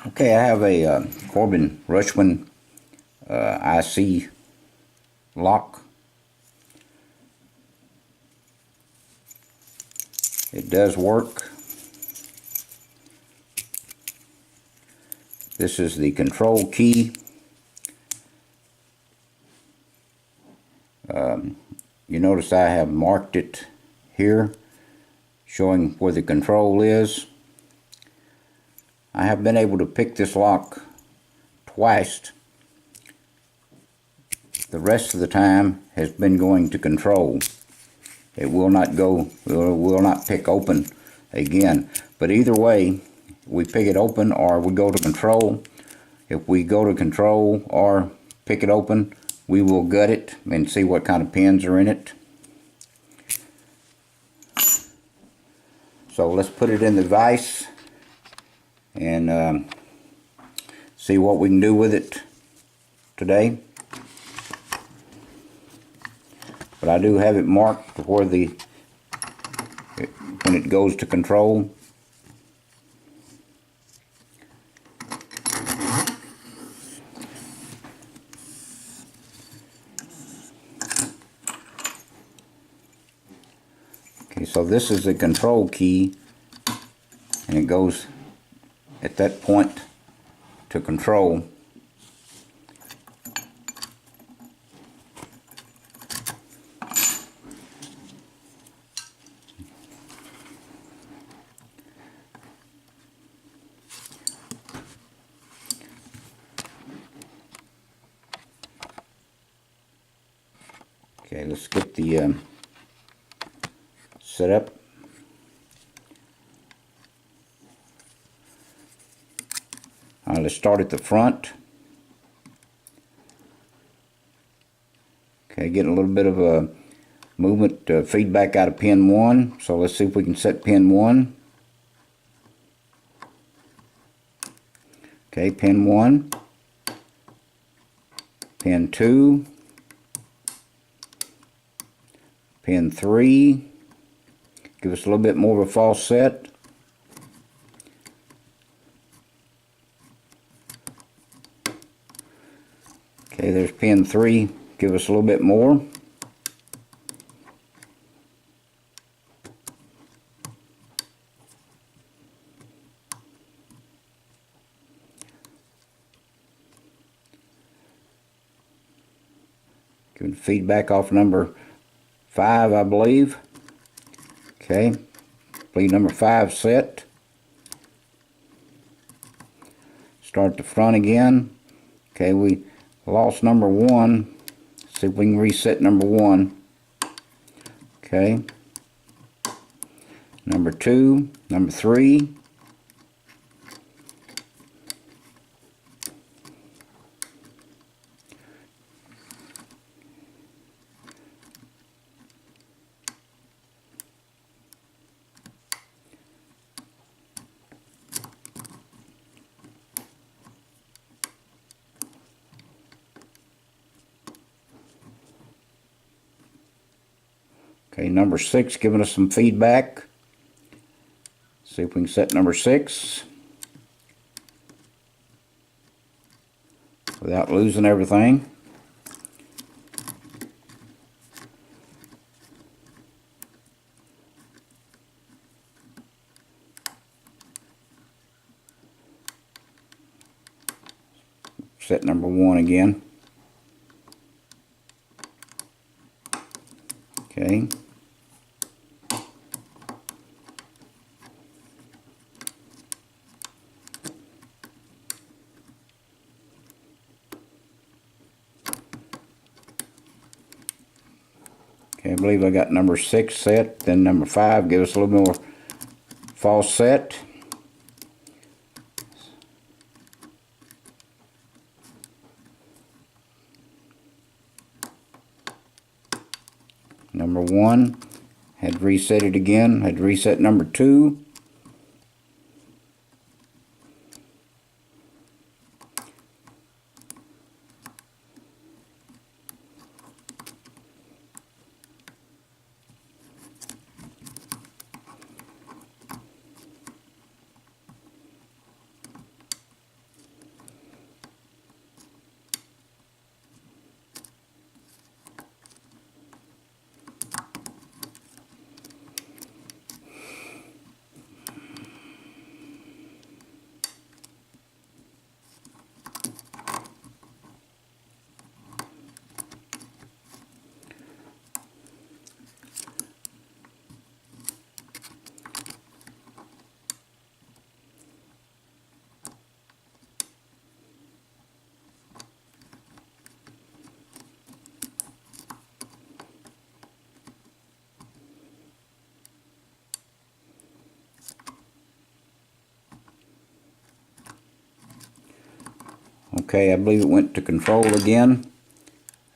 Okay, I have a Corbin Russwinn IC lock. It does work. This is the control key. You notice I have marked it here, showing where the control is. I have been able to pick this lock twice. The rest of the time has been going to control. It will not pick open again. But either way, we pick it open or we go to control. If we go to control or pick it open, we will gut it and see what kind of pins are in it. So let's put it in the vise and see what we can do with it today. But I do have it marked where when it goes to control. Okay, so this is the control key, and it goes at that point to control. Okay, let's get the setup. Let's start at the front. Okay, getting a little bit of a movement feedback out of pin 1. So let's see if we can set pin 1. Okay, pin 1. Pin 2. Pin 3. Give us a little bit more of a false set. Okay, there's pin 3. Give us a little bit more. Giving feedback off number 5, I believe. Okay, bleed number 5 set. Start the front again. Okay, we lost number 1. See if we can reset number 1. Okay. Number 2, number 3. Okay, number 6 giving us some feedback. See if we can set number 6 without losing everything. Set number 1 again. Okay. Okay, I believe I got number 6 set, then number 5, give us a little more false set. Number 1, had reset it again, had reset number 2. Okay, I believe it went to control again.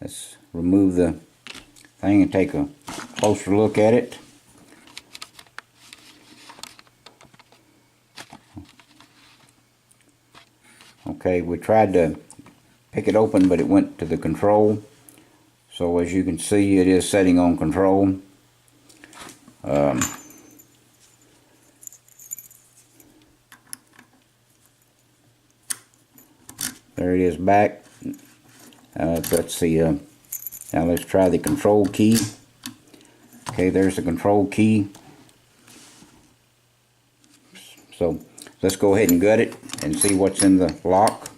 Let's remove the thing and take a closer look at it. Okay, we tried to pick it open, but it went to the control. So as you can see, it is setting on control. There it is back. Let's see. Now let's try the control key. Okay, there's the control key. So let's go ahead and gut it and see what's in the lock.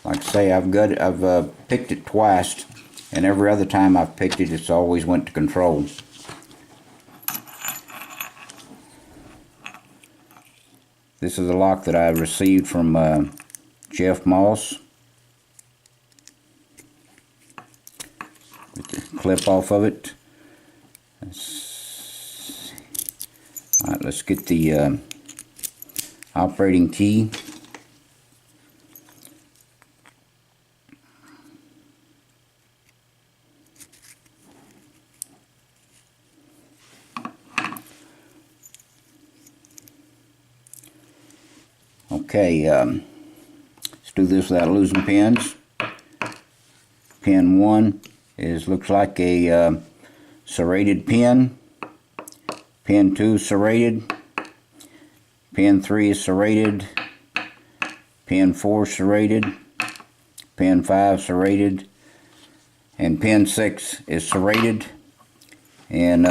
Like I say, I've picked it twice, and every other time I've picked it, it's always went to control. This is a lock that I received from Jeff Moss. With the clip off of it. Alright, let's get the operating key. Okay, let's do this without losing pins. Pin 1 looks like a serrated pin. Pin 2 serrated. Pin 3 is serrated. Pin 4 serrated. Pin 5 serrated. And pin 6 is serrated. And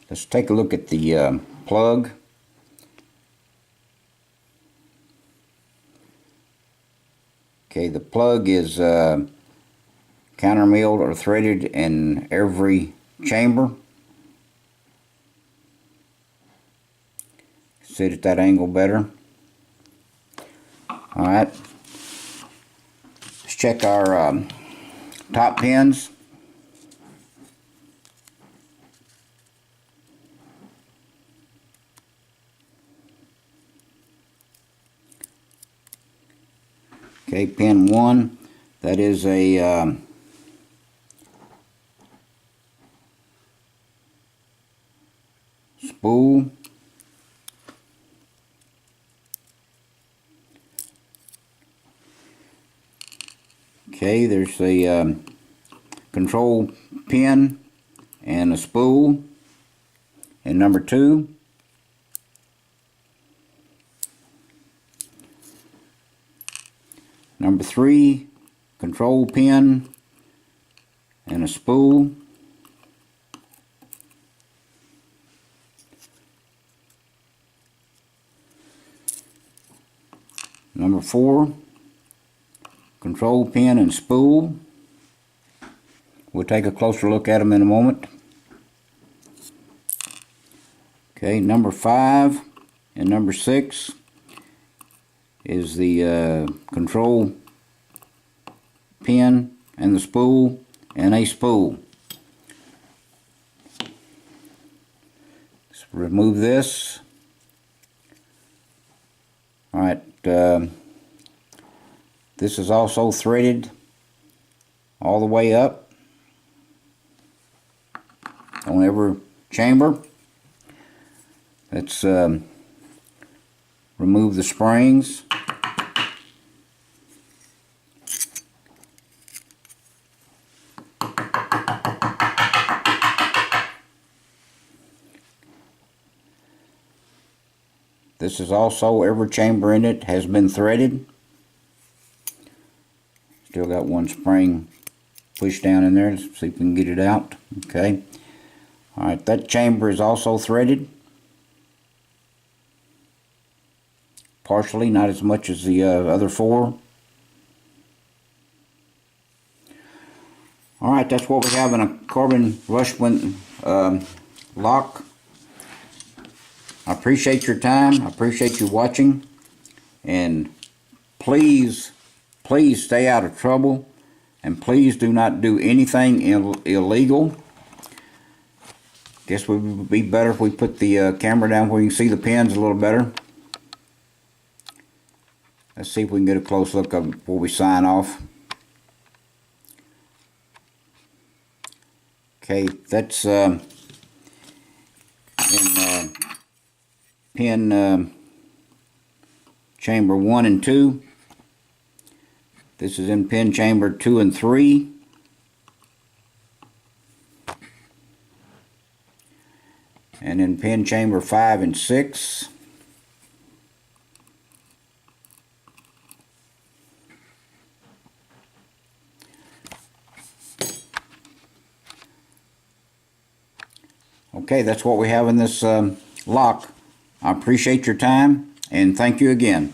let's take a look at the plug. Okay, the plug is counter milled or threaded in every chamber. Sit at that angle better. Alright, let's check our top pins. Okay, pin 1, that is a spool. Okay, there's a control pin and a spool. And number 2. Number 3, control pin and a spool. Number 4, control pin and spool. We'll take a closer look at them in a moment. Okay, number 5 and number 6 is the control pin and the spool and a spool. Let's remove this. Alright, this is also threaded all the way up on every chamber. Let's remove the springs. This is also, every chamber in it has been threaded. Still got one spring pushed down in there. Let's see if we can get it out. Okay. Alright, that chamber is also threaded. Partially, not as much as the other 4. Alright, that's what we have in a Corbin Russwinn lock. I appreciate your time. I appreciate you watching. And please, please stay out of trouble. And please do not do anything illegal. Guess it would be better if we put the camera down where you can see the pins a little better. Let's see if we can get a close look of before we sign off. Okay, that's in pin chamber 1 and 2. This is in pin chamber 2 and 3. And in pin chamber 5 and 6. Okay, that's what we have in this lock. I appreciate your time and thank you again.